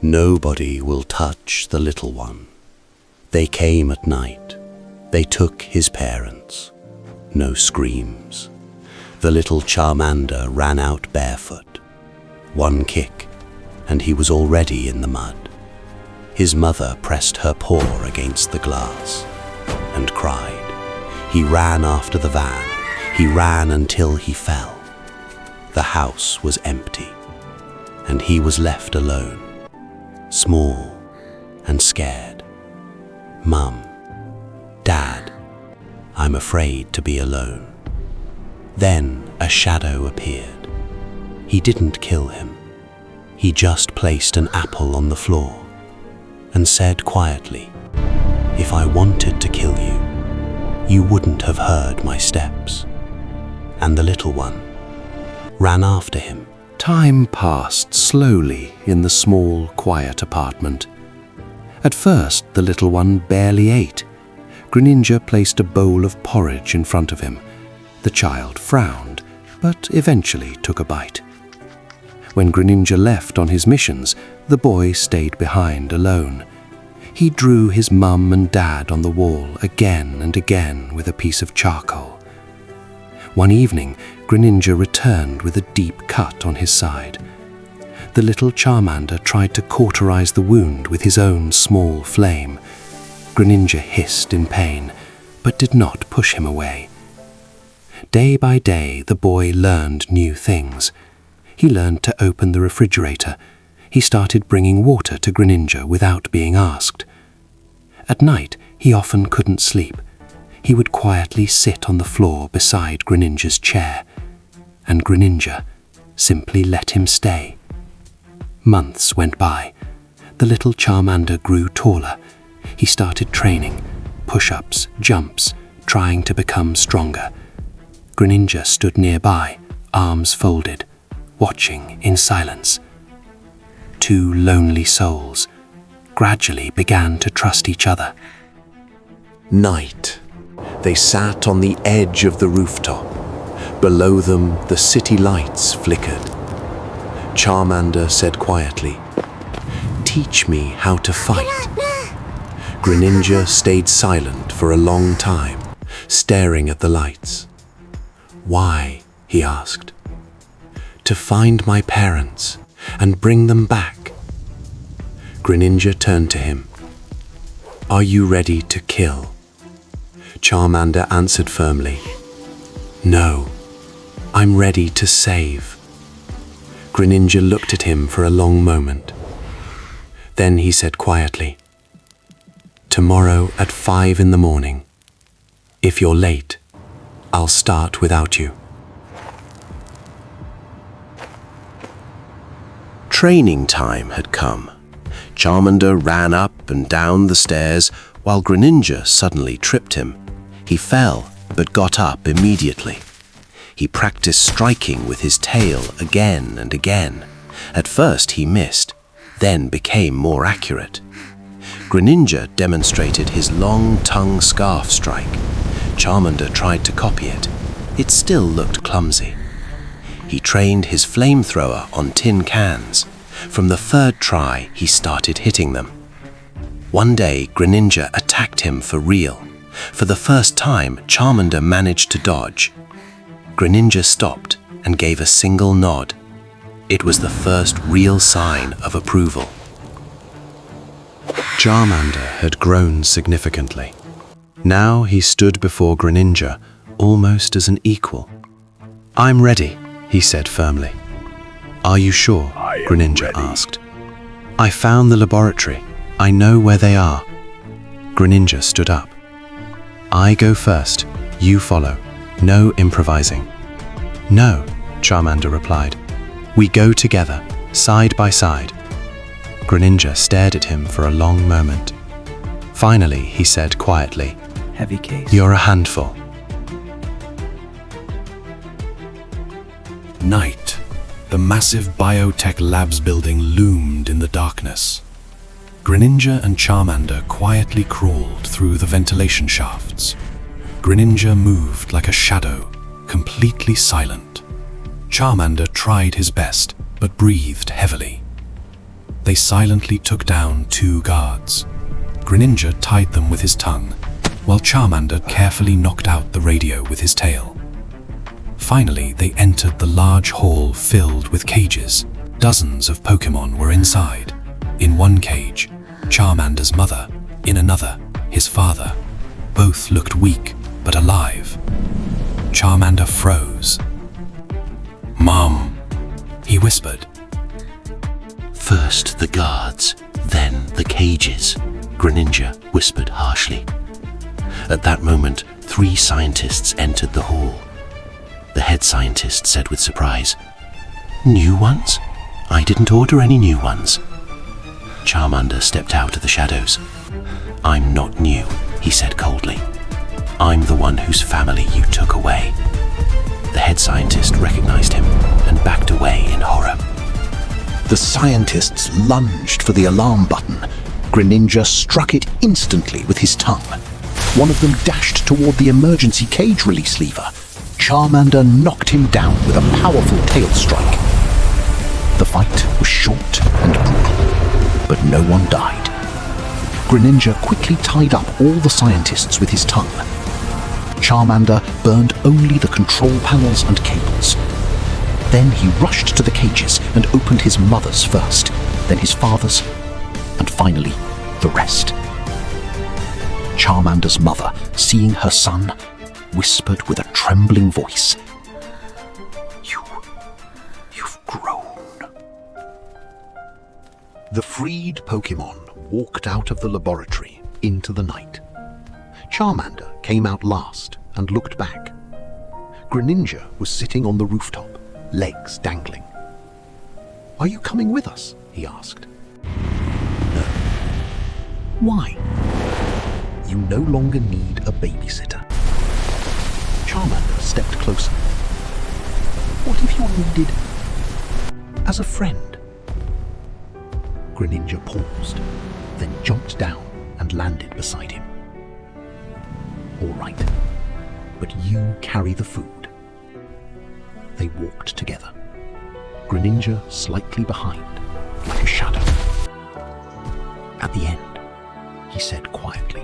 Nobody will touch the little one. They came at night. They took his parents. No screams. The little Charmander ran out barefoot. One kick, and he was already in the mud. His mother pressed her paw against the glass and cried. He ran after the van. He ran until he fell. The house was empty, and he was left alone, small and scared. Mum, Dad, I'm afraid to be alone. Then a shadow appeared. He didn't kill him. He just placed an apple on the floor and said quietly, "If I wanted to kill you, you wouldn't have heard my steps." And the little one ran after him. Time passed slowly in the small, quiet apartment. At first, the little one barely ate. Greninja placed a bowl of porridge in front of him. The child frowned, but eventually took a bite. When Greninja left on his missions, the boy stayed behind alone. He drew his mum and dad on the wall again and again with a piece of charcoal. One evening, Greninja returned with a deep cut on his side. The little Charmander tried to cauterize the wound with his own small flame. Greninja hissed in pain, but did not push him away. Day by day, the boy learned new things. He learned to open the refrigerator. He started bringing water to Greninja without being asked. At night, he often couldn't sleep. He would quietly sit on the floor beside Greninja's chair, and Greninja simply let him stay. Months went by. The little Charmander grew taller. He started training, push-ups, jumps, trying to become stronger. Greninja stood nearby, arms folded, watching in silence. Two lonely souls gradually began to trust each other. Night. They sat on the edge of the rooftop. Below them, the city lights flickered. Charmander said quietly, "Teach me how to fight." Greninja stayed silent for a long time, staring at the lights. "Why?" he asked. "To find my parents and bring them back." Greninja turned to him. "Are you ready to kill?" Charmander answered firmly, "No, I'm ready to save." Greninja looked at him for a long moment. Then he said quietly, "Tomorrow at 5 in the morning. If you're late, I'll start without you." Training time had come. Charmander ran up and down the stairs while Greninja suddenly tripped him. He fell, but got up immediately. He practiced striking with his tail again and again. At first he missed, then became more accurate. Greninja demonstrated his long tongue scarf strike. Charmander tried to copy it. It still looked clumsy. He trained his flamethrower on tin cans. From the third try, he started hitting them. One day, Greninja attacked him for real. For the first time, Charmander managed to dodge. Greninja stopped and gave a single nod. It was the first real sign of approval. Charmander had grown significantly. Now he stood before Greninja almost as an equal. "I'm ready," he said firmly. "Are you sure?" Greninja asked. "I found the laboratory. I know where they are." Greninja stood up. "I go first, you follow. No improvising." "No," Charmander replied. "We go together, side by side." Greninja stared at him for a long moment. Finally, he said quietly, "Heavy case." "You're a handful." Night. The massive BIOTECH LABS building loomed in the darkness. Greninja and Charmander quietly crawled through the ventilation shafts. Greninja moved like a shadow, completely silent. Charmander tried his best, but breathed heavily. they silently took down 2 guards. Greninja tied them with his tongue, while Charmander carefully knocked out the radio with his tail. Finally, they entered the large hall filled with cages. Dozens of Pokémon were inside. In one cage, Charmander's mother. In another, his father. Both looked weak, but alive. Charmander froze. "Mom," he whispered. "First the guards, then the cages," Greninja whispered harshly. At that moment, 3 scientists entered the hall. The head scientist said with surprise, "New ones? I didn't order any new ones." Charmander stepped out of the shadows. "I'm not new," he said coldly. "I'm the one whose family you took away." The head scientist recognized him and backed away in horror. The scientists lunged for the alarm button. Greninja struck it instantly with his tongue. One of them dashed toward the emergency cage release lever. Charmander knocked him down with a powerful tail strike. The fight was short and brutal, but no one died. Greninja quickly tied up all the scientists with his tongue. Charmander burned only the control panels and cables. Then he rushed to the cages and opened his mother's first, then his father's, and finally the rest. Charmander's mother, seeing her son, whispered with a trembling voice, You've grown." The freed Pokémon walked out of the laboratory into the night. Charmander came out last and looked back. Greninja was sitting on the rooftop, legs dangling. "Are you coming with us?" he asked. "No." "Why?" "You no longer need a babysitter." Charmander stepped closer. "What if you're needed as a friend?" Greninja paused, then jumped down and landed beside him. "All right, but you carry the food." They walked together, Greninja slightly behind, like a shadow. At the end, he said quietly,